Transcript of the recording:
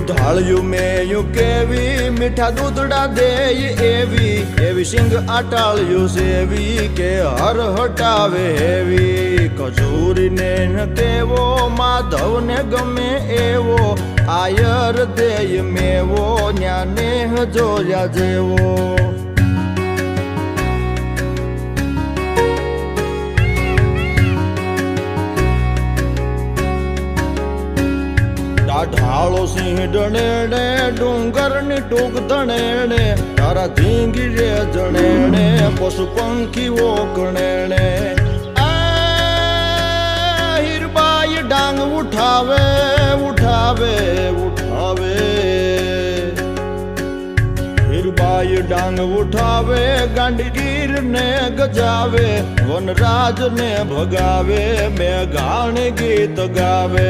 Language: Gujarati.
દુધાળ્યું મેયું કેવી મીઠા દૂધડા દેય એવી સિંગ આટાળ્યું સેવી કે હર હટાવે હેવી કચૂરીને ન કેવો માધવને ગમે એવો આયર દેય મેવો ન્યાને જોયા જેવો ઢાળો સિંહ ડણેણે ડુંગરની ટૂંક ધણેણે તારા ધીંગી રે જણેણે પશુ પંખીઓ કણેણે હીરબાઈ ડાંગ ઉઠાવે ઉઠાવે ઉઠાવે હીરબાઈ ડાંગ ઉઠાવે ગાંડીગીર ને ગજાવે વનરાજ ને ભગાવે મેઘાણ ગીત ગાવે